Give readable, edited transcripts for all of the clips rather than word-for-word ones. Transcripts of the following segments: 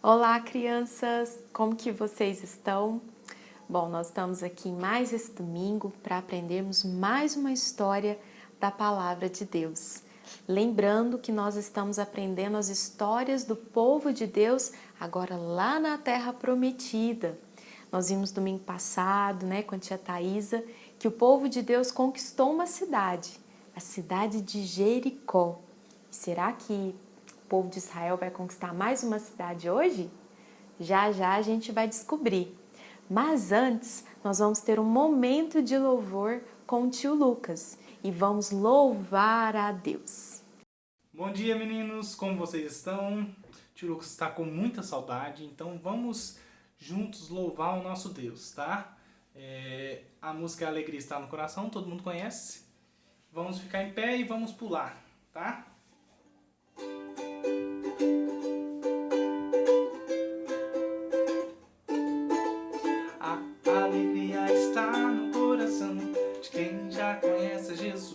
Olá, crianças! Como que vocês estão? Bom, nós estamos aqui mais esse domingo para aprendermos mais uma história da Palavra de Deus. Lembrando que nós estamos aprendendo as histórias do povo de Deus agora lá na Terra Prometida. Nós vimos domingo passado, com a tia Thaisa, que o povo de Deus conquistou uma cidade, a cidade de Jericó. E será que o povo de Israel vai conquistar mais uma cidade hoje? Já já a gente vai descobrir. Mas antes, nós vamos ter um momento de louvor com o tio Lucas e vamos louvar a Deus. Bom dia, meninos! Como vocês estão? O tio Lucas está com muita saudade, então vamos juntos louvar o nosso Deus, tá? A música Alegria Está no Coração, todo mundo conhece. Vamos ficar em pé e vamos pular, tá? A alegria está no coração de quem já conhece Jesus.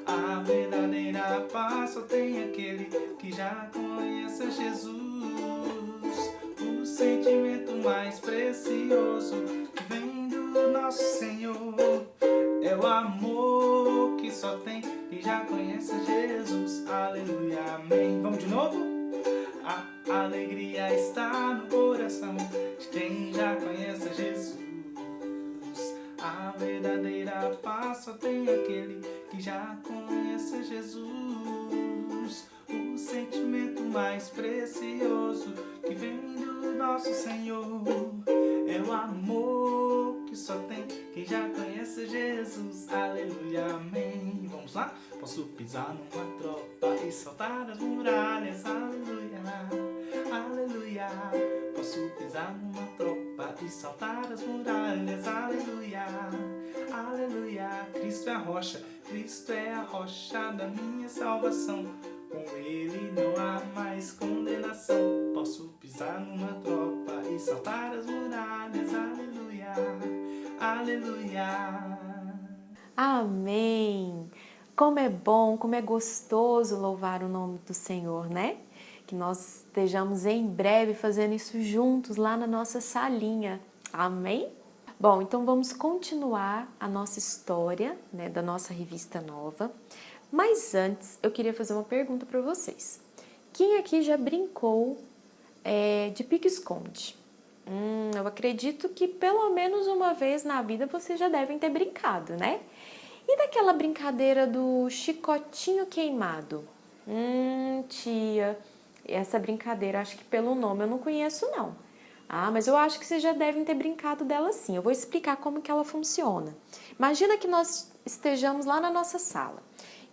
A verdadeira paz só tem aquele que já conhece Jesus. O sentimento mais precioso que vem do nosso Senhor é o amor que só tem quem já conhece Jesus. Aleluia, amém. Vamos de novo? A alegria está no coração de quem já conhece Jesus. A verdadeira paz só tem aquele que já conhece Jesus. O sentimento mais precioso que vem do nosso Senhor é o amor que só tem quem já conhece Jesus. Aleluia, amém. Vamos lá? Posso pisar numa tropa e saltar as muralhas. Aleluia, aleluia. Posso pisar numa tropa e saltar as muralhas. Aleluia, aleluia. Cristo é a rocha, Cristo é a rocha da minha salvação. Com Ele não há mais condenação. Posso pisar numa tropa e saltar as muralhas. Aleluia, aleluia. Amém! Como é bom, como é gostoso louvar o nome do Senhor, né? Que nós estejamos em breve fazendo isso juntos lá na nossa salinha. Amém? Bom, então vamos continuar a nossa história, da nossa revista nova. Mas antes, eu queria fazer uma pergunta para vocês. Quem aqui já brincou de pique-esconde? Eu acredito que pelo menos uma vez na vida vocês já devem ter brincado, né? E daquela brincadeira do chicotinho queimado? Tia, essa brincadeira, acho que pelo nome eu não conheço não. Mas eu acho que vocês já devem ter brincado dela sim. Eu vou explicar como que ela funciona. Imagina que nós estejamos lá na nossa sala.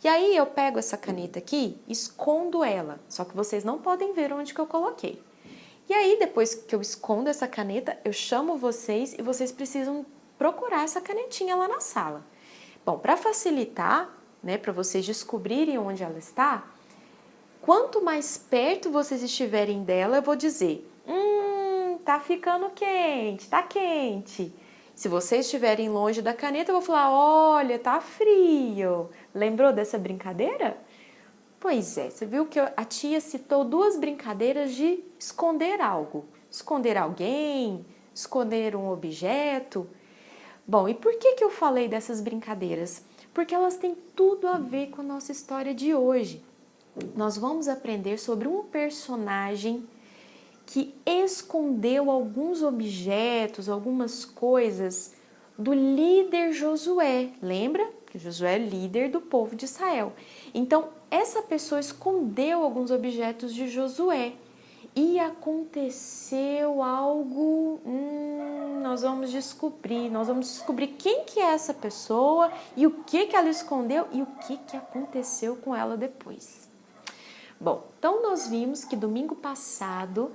E aí eu pego essa caneta aqui, escondo ela, só que vocês não podem ver onde que eu coloquei. E aí depois que eu escondo essa caneta, eu chamo vocês e vocês precisam procurar essa canetinha lá na sala. Bom, para facilitar, para vocês descobrirem onde ela está, quanto mais perto vocês estiverem dela, eu vou dizer, tá ficando quente, tá quente. Se vocês estiverem longe da caneta, eu vou falar, olha, tá frio. Lembrou dessa brincadeira? Pois é, você viu que a tia citou duas brincadeiras de esconder algo. Esconder alguém, esconder um objeto. Bom, e por que eu falei dessas brincadeiras? Porque elas têm tudo a ver com a nossa história de hoje. Nós vamos aprender sobre um personagem que escondeu alguns objetos, algumas coisas do líder Josué. Lembra? Que Josué é líder do povo de Israel. Então, essa pessoa escondeu alguns objetos de Josué. E aconteceu algo, nós vamos descobrir quem que é essa pessoa e o que ela escondeu e o que aconteceu com ela depois. Bom, então nós vimos que domingo passado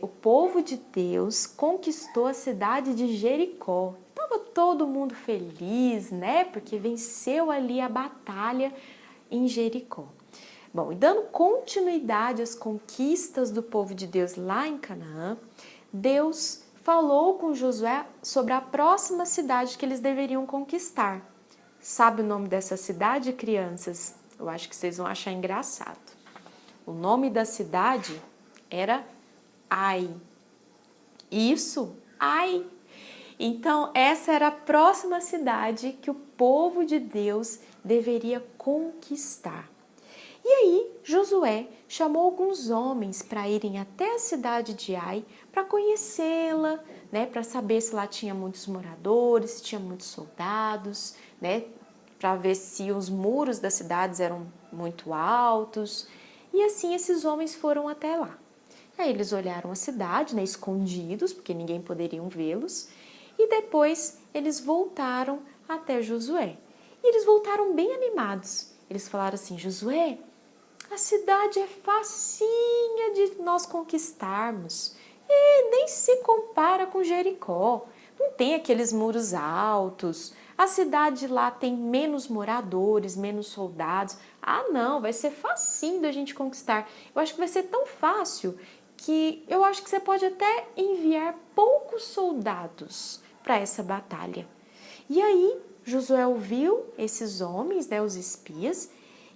o povo de Deus conquistou a cidade de Jericó. Estava todo mundo feliz, porque venceu ali a batalha em Jericó. Bom, e dando continuidade às conquistas do povo de Deus lá em Canaã, Deus falou com Josué sobre a próxima cidade que eles deveriam conquistar. Sabe o nome dessa cidade, crianças? Eu acho que vocês vão achar engraçado. O nome da cidade Era Ai. Isso, Ai. Então, essa era a próxima cidade que o povo de Deus deveria conquistar. E aí, Josué chamou alguns homens para irem até a cidade de Ai para conhecê-la, né, para saber se lá tinha muitos moradores, se tinha muitos soldados, né, para ver se os muros das cidades eram muito altos. E assim esses homens foram até lá. Aí eles olharam a cidade, né, escondidos, porque ninguém poderia vê-los, e depois eles voltaram até Josué. E eles voltaram bem animados. Eles falaram assim: Josué, a cidade é facinha de nós conquistarmos. E nem se compara com Jericó. Não tem aqueles muros altos. A cidade lá tem menos moradores, menos soldados. Ah, não, vai ser facinho da gente conquistar. Eu acho que vai ser tão fácil que eu acho que você pode até enviar poucos soldados para essa batalha. E aí, Josué ouviu esses homens, né, os espias,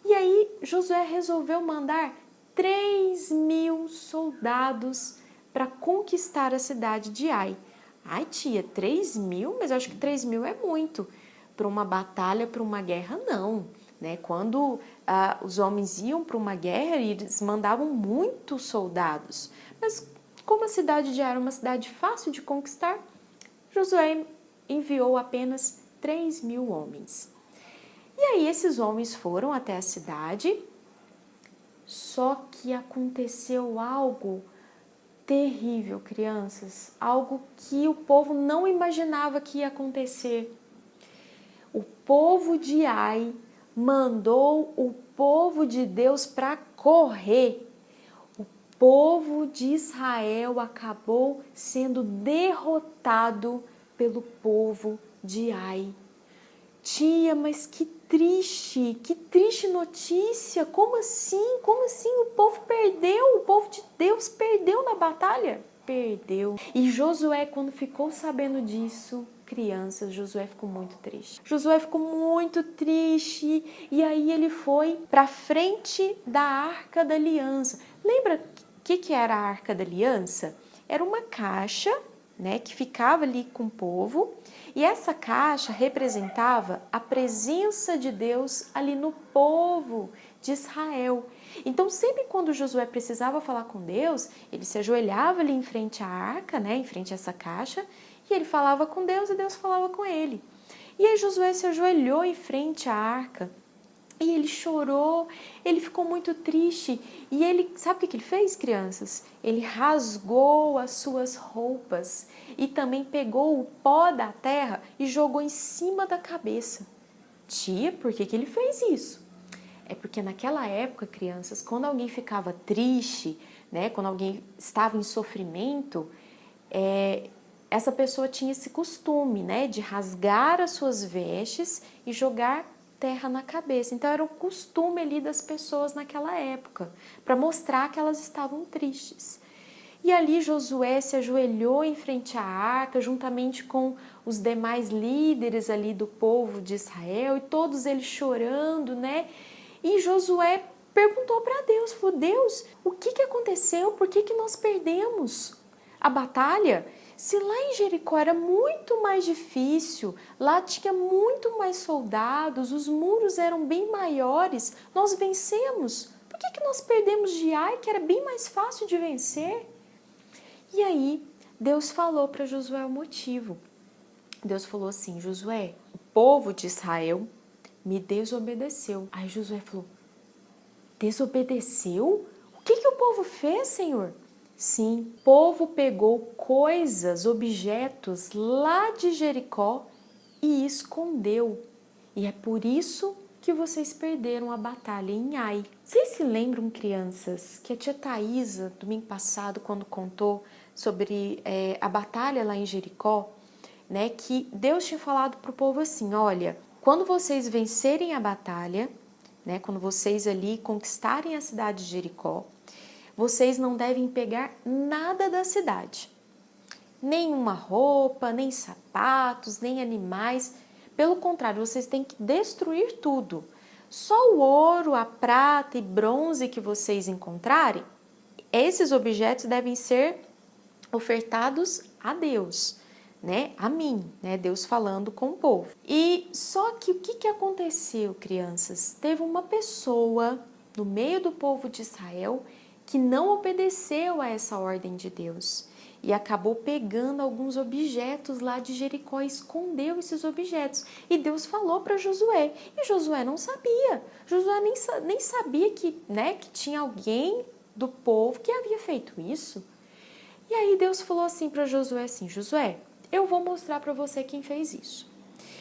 e aí Josué resolveu mandar 3.000 soldados para conquistar a cidade de Ai. Ai, tia, 3.000? Mas eu acho que 3.000 é muito. Para uma batalha, para uma guerra, não. Né? Quando os homens iam para uma guerra, eles mandavam muitos soldados. Mas como a cidade de Ai era uma cidade fácil de conquistar, Josué enviou apenas 3.000 homens. E aí esses homens foram até a cidade, só que aconteceu algo terrível, crianças, algo que o povo não imaginava que ia acontecer. O povo de Ai mandou o povo de Deus para correr. O povo de Israel acabou sendo derrotado pelo povo de Ai. Tia, mas que triste notícia. Como assim? Como assim o povo perdeu? O povo de Deus perdeu na batalha? Perdeu. E Josué, quando ficou sabendo disso, crianças, Josué ficou muito triste. Josué ficou muito triste e aí ele foi para frente da Arca da Aliança. Lembra o que era a Arca da Aliança? Era uma caixa, né, que ficava ali com o povo, e essa caixa representava a presença de Deus ali no povo de Israel. Então, sempre quando Josué precisava falar com Deus, ele se ajoelhava ali em frente à arca, né, em frente a essa caixa, e ele falava com Deus e Deus falava com ele. E aí Josué se ajoelhou em frente à arca e ele chorou, ele ficou muito triste. E ele, sabe o que ele fez, crianças? Ele rasgou as suas roupas e também pegou o pó da terra e jogou em cima da cabeça. Tia, por que ele fez isso? É porque naquela época, crianças, quando alguém ficava triste, né, quando alguém estava em sofrimento, essa pessoa tinha esse costume, né, de rasgar as suas vestes e jogar terra na cabeça. Então era o costume ali das pessoas naquela época, para mostrar que elas estavam tristes. E ali Josué se ajoelhou em frente à arca, juntamente com os demais líderes ali do povo de Israel, e todos eles chorando, né? E Josué perguntou para Deus, falou: Deus, o que aconteceu? Por que nós perdemos a batalha? Se lá em Jericó era muito mais difícil, lá tinha muito mais soldados, os muros eram bem maiores, nós vencemos. Por que nós perdemos de Ai, que era bem mais fácil de vencer? E aí, Deus falou para Josué o motivo. Deus falou assim: Josué, o povo de Israel me desobedeceu. Aí Josué falou: desobedeceu? O que o povo fez, Senhor? Sim, o povo pegou coisas, objetos lá de Jericó e escondeu. E é por isso que vocês perderam a batalha em Ai. Vocês se lembram, crianças, que a tia Thaisa, domingo passado, quando contou sobre a batalha lá em Jericó, né, que Deus tinha falado para o povo assim: olha, quando vocês vencerem a batalha, né, quando vocês ali conquistarem a cidade de Jericó, vocês não devem pegar nada da cidade. Nenhuma roupa, nem sapatos, nem animais. Pelo contrário, vocês têm que destruir tudo. Só o ouro, a prata e bronze que vocês encontrarem, esses objetos devem ser ofertados a Deus, né? A mim, né? Deus falando com o povo. E só que o que aconteceu, crianças? Teve uma pessoa no meio do povo de Israel que não obedeceu a essa ordem de Deus e acabou pegando alguns objetos lá de Jericó e escondeu esses objetos. E Deus falou para Josué, e Josué não sabia. Josué nem sabia que, né, que tinha alguém do povo que havia feito isso. E aí Deus falou assim para Josué assim, Josué, eu vou mostrar para você quem fez isso.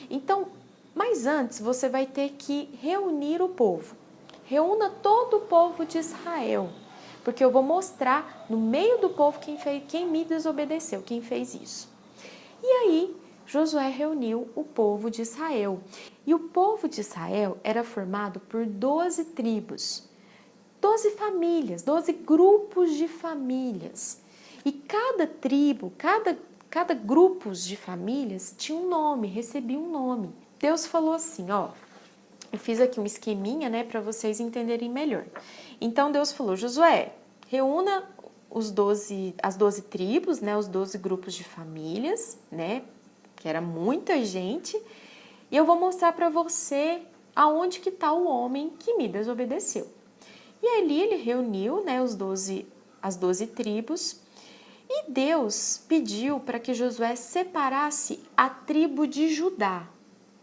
Então, mas antes você vai ter que reunir o povo. Reúna todo o povo de Israel, porque eu vou mostrar no meio do povo quem me desobedeceu, quem fez isso. E aí Josué reuniu o povo de Israel. E o povo de Israel era formado por 12 tribos, 12 famílias, 12 grupos de famílias. E cada tribo, cada grupo de famílias tinha um nome, recebia um nome. Deus falou assim, ó, eu fiz aqui um esqueminha, né, para vocês entenderem melhor. Então Deus falou, Josué, reúna as 12 tribos, né, os 12 grupos de famílias, né, que era muita gente, e eu vou mostrar para você aonde que está o homem que me desobedeceu. E ali ele reuniu, né, as 12 tribos, e Deus pediu para que Josué separasse a tribo de Judá.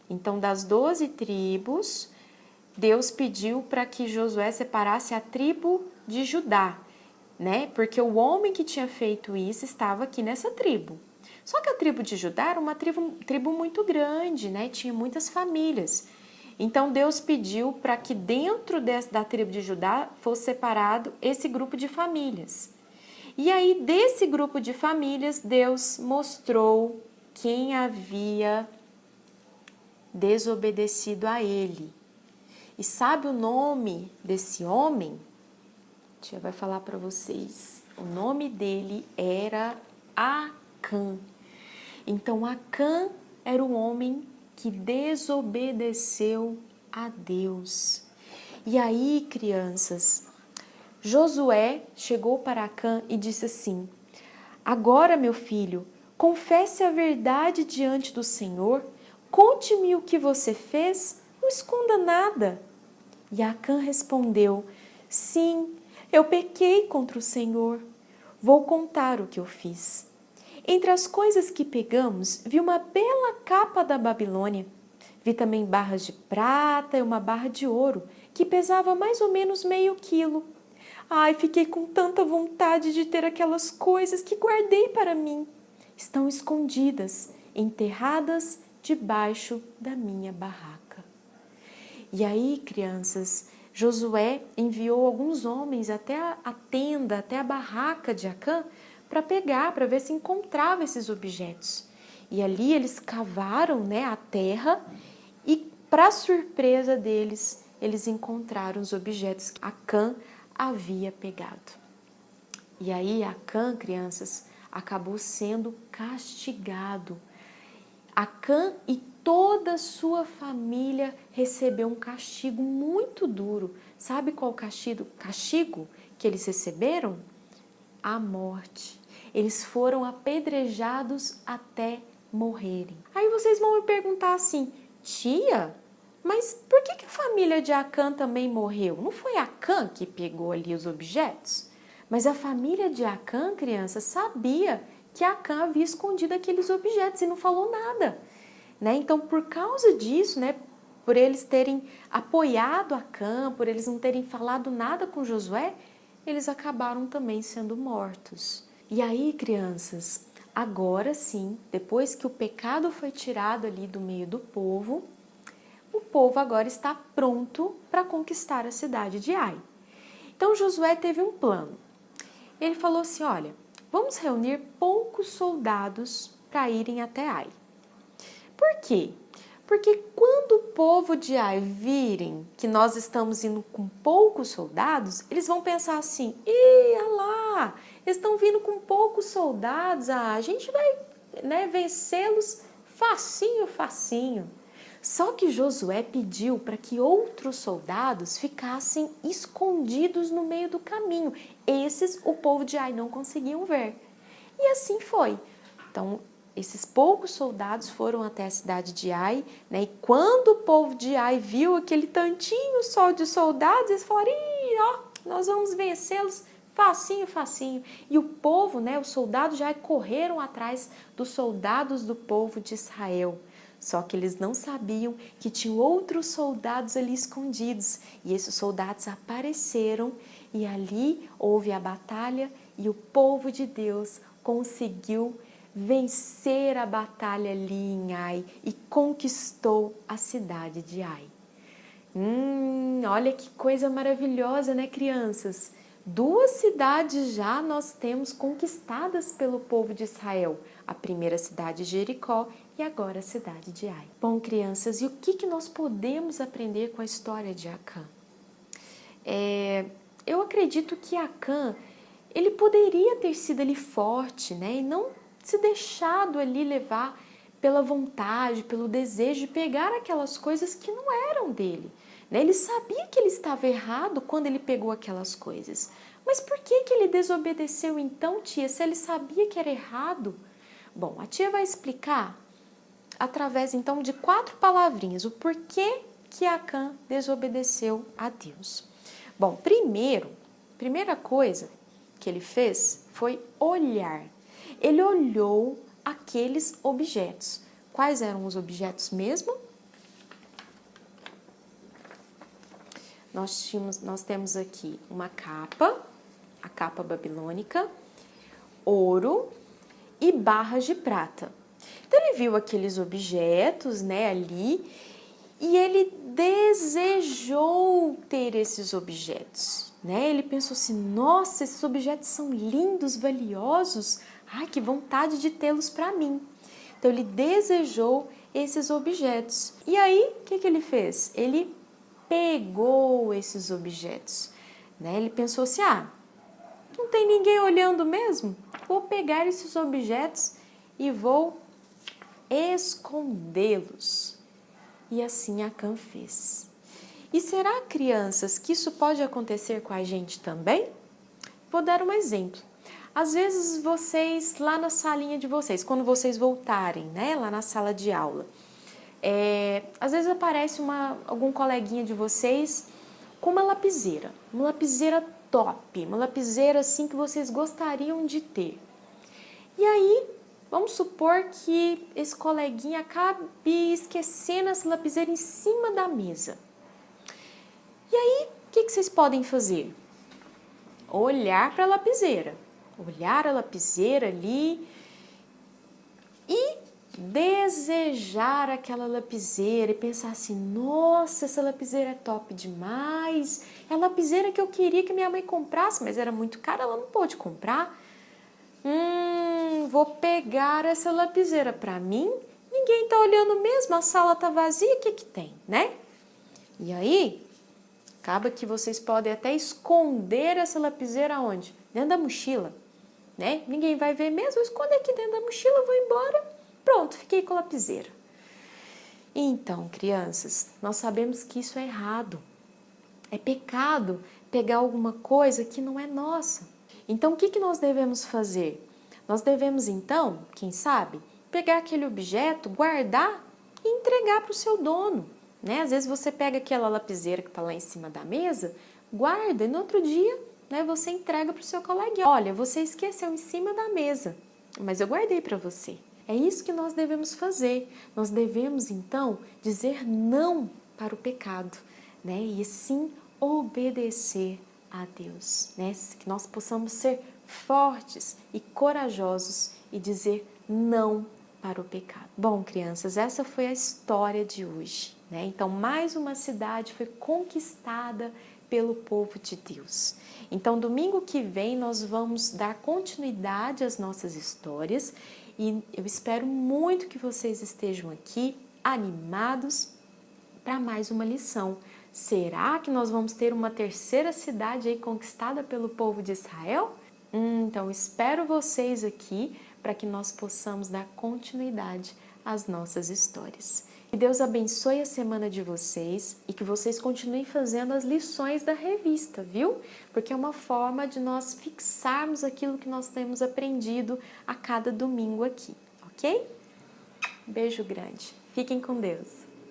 Então, das 12 tribos, Deus pediu para que Josué separasse a tribo de Judá, né? Porque o homem que tinha feito isso estava aqui nessa tribo. Só que a tribo de Judá era uma tribo muito grande, né? Tinha muitas famílias. Então, Deus pediu para que dentro da tribo de Judá fosse separado esse grupo de famílias. E aí, desse grupo de famílias, Deus mostrou quem havia desobedecido a ele. E sabe o nome desse homem? A tia vai falar para vocês. O nome dele era Acã. Então, Acã era o homem que desobedeceu a Deus. E aí, crianças, Josué chegou para Acã e disse assim, agora, meu filho, confesse a verdade diante do Senhor, conte-me o que você fez, não esconda nada. E Acã respondeu, sim, eu pequei contra o Senhor, vou contar o que eu fiz. Entre as coisas que pegamos, vi uma bela capa da Babilônia, vi também barras de prata e uma barra de ouro, que pesava mais ou menos meio quilo. Ai, fiquei com tanta vontade de ter aquelas coisas que guardei para mim. Estão escondidas, enterradas debaixo da minha barraca. E aí, crianças, Josué enviou alguns homens até a tenda, até a barraca de Acã, para pegar, para ver se encontrava esses objetos. E ali eles cavaram, né, a terra e, para surpresa deles, eles encontraram os objetos que Acã havia pegado. E aí Acã, crianças, acabou sendo castigado. Acã e toda a sua família recebeu um castigo muito duro. Sabe qual castigo que eles receberam? A morte. Eles foram apedrejados até morrerem. Aí vocês vão me perguntar assim, tia, mas por que a família de Acã também morreu? Não foi Acã que pegou ali os objetos? Mas a família de Acã, criança, sabia que Acã havia escondido aqueles objetos e não falou nada, né? Então, por causa disso, né, por eles terem apoiado Acã, por eles não terem falado nada com Josué, eles acabaram também sendo mortos. E aí, crianças, agora sim, depois que o pecado foi tirado ali do meio do povo, o povo agora está pronto para conquistar a cidade de Ai. Então Josué teve um plano. Ele falou assim, olha, vamos reunir poucos soldados para irem até Ai. Por quê? Porque quando o povo de Ai virem que nós estamos indo com poucos soldados, eles vão pensar assim, olha lá, eles estão vindo com poucos soldados, a gente vai, né, vencê-los facinho, facinho. Só que Josué pediu para que outros soldados ficassem escondidos no meio do caminho. esses o povo de Ai não conseguiam ver. E assim foi. Então, esses poucos soldados foram até a cidade de Ai, né? E quando o povo de Ai viu aquele tantinho só de soldados, eles falaram: ih, ó, nós vamos vencê-los facinho, facinho. E o povo, né, os soldados já correram atrás dos soldados do povo de Israel. Só que eles não sabiam que tinham outros soldados ali escondidos. E esses soldados apareceram e ali houve a batalha e o povo de Deus conseguiu vencer a batalha ali em Ai e conquistou a cidade de Ai. Olha que coisa maravilhosa, né, crianças? 2 cidades já nós temos conquistadas pelo povo de Israel. A primeira cidade Jericó e agora a cidade de Ai. Bom, crianças, e o que nós podemos aprender com a história de Acã? Eu acredito que Acã, ele poderia ter sido ali forte, né? E não se deixado ali levar pela vontade, pelo desejo de pegar aquelas coisas que não eram dele. Ele sabia que ele estava errado quando ele pegou aquelas coisas. Mas por que ele desobedeceu então, tia, se ele sabia que era errado? Bom, a tia vai explicar através então de 4 palavrinhas o porquê que Acã desobedeceu a Deus. Bom, primeira coisa que ele fez foi olhar. Ele olhou aqueles objetos. Quais eram os objetos mesmo? Nós temos aqui uma capa, a capa babilônica, ouro e barras de prata. Então ele viu aqueles objetos, né, ali, e ele desejou ter esses objetos, né? Ele pensou assim: nossa, esses objetos são lindos, valiosos. Ai, que vontade de tê-los para mim. Então ele desejou esses objetos. E aí, o que ele fez? Ele pegou esses objetos, né? Ele pensou assim: ah, não tem ninguém olhando mesmo? Vou pegar esses objetos e vou escondê-los. E assim Acã fez. E será, crianças, que isso pode acontecer com a gente também? Vou dar um exemplo. Às vezes vocês, lá na salinha de vocês, quando vocês voltarem, né, lá na sala de aula, às vezes aparece algum coleguinha de vocês com uma lapiseira top, uma lapiseira assim que vocês gostariam de ter. E aí, vamos supor que esse coleguinha acabe esquecendo essa lapiseira em cima da mesa. E aí, o que vocês podem fazer? Olhar para a lapiseira. Olhar a lapiseira ali e desejar aquela lapiseira e pensar assim: nossa, essa lapiseira é top demais, é a lapiseira que eu queria que minha mãe comprasse, mas era muito cara, ela não pôde comprar. Vou pegar essa lapiseira para mim, ninguém tá olhando mesmo, a sala tá vazia, o que tem, né? E aí, acaba que vocês podem até esconder essa lapiseira onde? Dentro da mochila, né? Ninguém vai ver mesmo, eu escondo aqui dentro da mochila, vou embora. Pronto, fiquei com a lapiseira. Então, crianças, nós sabemos que isso é errado. É pecado pegar alguma coisa que não é nossa. Então, o que nós devemos fazer? Nós devemos, então, quem sabe, pegar aquele objeto, guardar e entregar para o seu dono, né? Às vezes você pega aquela lapiseira que está lá em cima da mesa, guarda e no outro dia, né, você entrega para o seu coleguinha. Olha, você esqueceu em cima da mesa, mas eu guardei para você. É isso que nós devemos fazer. Nós devemos, então, dizer não para o pecado, né? E sim obedecer a Deus, né? Que nós possamos ser fortes e corajosos e dizer não para o pecado. Bom, crianças, essa foi a história de hoje, né? Então, mais uma cidade foi conquistada pelo povo de Deus. Então, domingo que vem nós vamos dar continuidade às nossas histórias e eu espero muito que vocês estejam aqui animados para mais uma lição. Será que nós vamos ter uma terceira cidade aí conquistada pelo povo de Israel? Então, espero vocês aqui para que nós possamos dar continuidade às nossas histórias. Que Deus abençoe a semana de vocês e que vocês continuem fazendo as lições da revista, viu? Porque é uma forma de nós fixarmos aquilo que nós temos aprendido a cada domingo aqui, ok? Beijo grande. Fiquem com Deus.